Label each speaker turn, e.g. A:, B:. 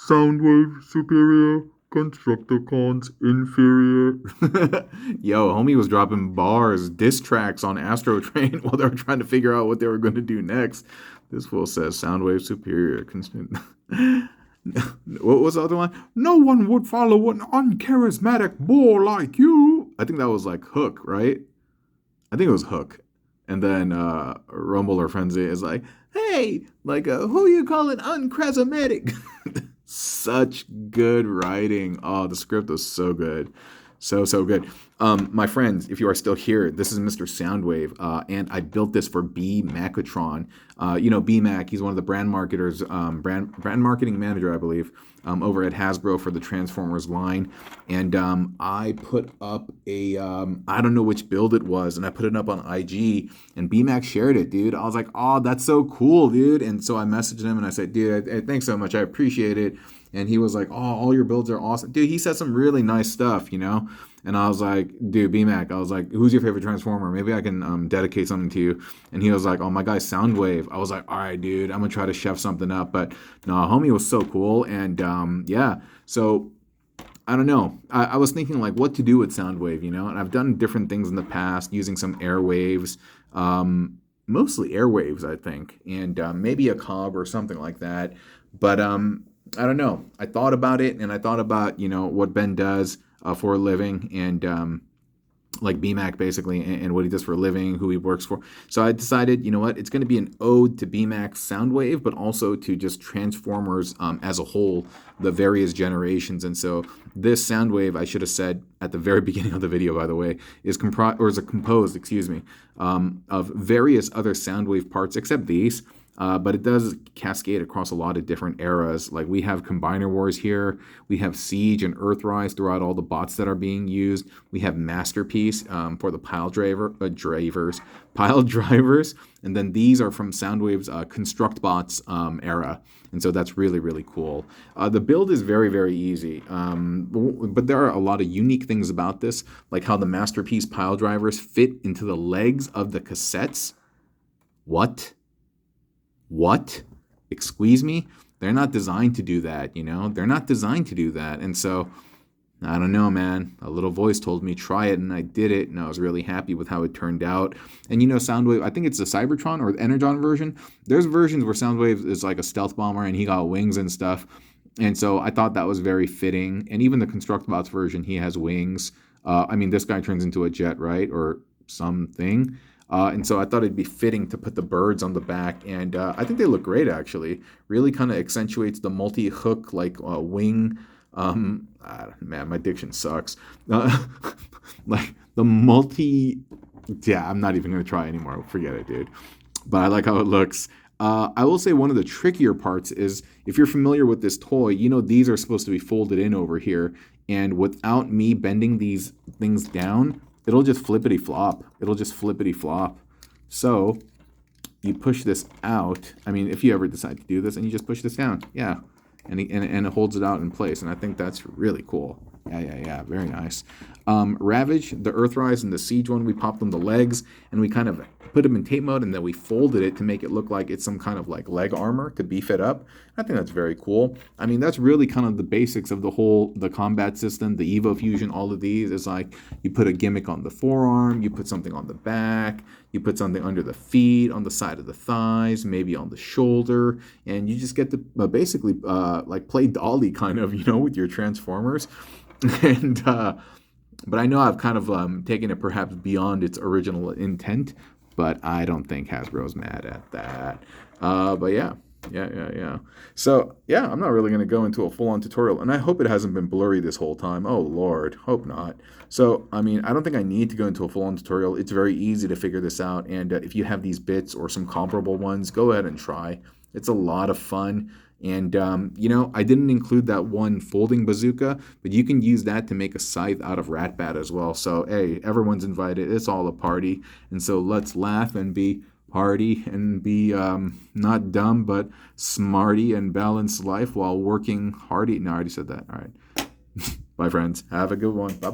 A: Soundwave superior, Constructicons inferior. Yo, homie was dropping bars, diss tracks on Astro Train while they were trying to figure out what they were going to do next. This fool says Soundwave superior. What was the other one? No one would follow an uncharismatic boy like you. I think that was like Hook, right? I think it was Hook. And then Rumble or Frenzy is like, hey, like, who you calling uncharismatic? Such good writing. Oh, the script was so good. So good. My friends, if you are still here, this is Mr. Soundwave, and I built this for Bmacatron. Bmac, he's one of the brand marketers, brand marketing manager, I believe, over at Hasbro for the Transformers line. And I put up a, I don't know which build it was, and I put it up on IG, and Bmac shared it, dude. I was like, oh, that's so cool, dude. And so I messaged him, and I said, dude, thanks so much. I appreciate it. And he was like, oh, all your builds are awesome. Dude, he said some really nice stuff, And I was like, dude, BMAC, I was like, who's your favorite Transformer? Maybe I can dedicate something to you. And he was like, oh, my guy's Soundwave. I was like, all right, dude, I'm going to try to chef something up. But no, homie was so cool. And yeah, so I don't know. I was thinking like what to do with Soundwave, And I've done different things in the past using some airwaves, mostly airwaves, I think. And maybe a cog or something like that. But I don't know. I thought about it, and I thought about, what Ben does for a living, and like BMAC basically, and what he does for a living, who he works for. So I decided, it's going to be an ode to BMAC's Soundwave, but also to just Transformers as a whole, the various generations. And so this Soundwave, I should have said at the very beginning of the video, by the way, is composed, of various other Soundwave parts, except these. But it does cascade across a lot of different eras. Like we have Combiner Wars here, we have Siege and Earthrise throughout all the bots that are being used. We have Masterpiece for the pile drivers, and then these are from Soundwave's Construct Bots era, and so that's really, really cool. The build is very, very easy, but there are a lot of unique things about this, like how the Masterpiece pile drivers fit into the legs of the cassettes. What? Excuse me? They're not designed to do that, They're not designed to do that. And so, I don't know, man. A little voice told me try it, and I did it, and I was really happy with how it turned out. And Soundwave, I think it's the Cybertron or the Energon version. There's versions where Soundwave is like a stealth bomber, and he got wings and stuff. And so I thought that was very fitting. And even the Constructbots version, he has wings. This guy turns into a jet, right? Or something. And so I thought it'd be fitting to put the birds on the back, and I think they look great, actually. Really kind of accentuates the multi-hook, wing. Man, my diction sucks. Like the multi... Yeah, I'm not even going to try anymore. Forget it, dude. But I like how it looks. I will say one of the trickier parts is, if you're familiar with this toy, these are supposed to be folded in over here, and without me bending these things down, it'll just flippity flop. So you push this out. If you ever decide to do this, and you just push this down. Yeah. And it holds it out in place. And I think that's really cool. Yeah. Very nice. Ravage, the Earthrise, and the Siege one, we popped on the legs, and we kind of put them in tape mode, and then we folded it to make it look like it's some kind of like leg armor to beef it up. I think that's very cool. That's really kind of the basics of the combat system, the Evo Fusion, all of these. Is like you put a gimmick on the forearm, you put something on the back, you put something under the feet, on the side of the thighs, maybe on the shoulder, and you just get to basically like play dolly kind of, with your Transformers. And but I know I've kind of taken it perhaps beyond its original intent, but I don't think Hasbro's mad at that. But yeah. So yeah, I'm not really going to go into a full-on tutorial, and I hope it hasn't been blurry this whole time. Oh Lord, hope not. So I don't think I need to go into a full-on tutorial. It's very easy to figure this out, and if you have these bits or some comparable ones, go ahead and try. It's a lot of fun. And, I didn't include that one folding bazooka, but you can use that to make a scythe out of Ratbat as well. So, hey, everyone's invited. It's all a party. And so let's laugh and be party and be not dumb, but smarty and balance life while working hardy. No, I already said that. All right. Bye, friends. Have a good one. Bye.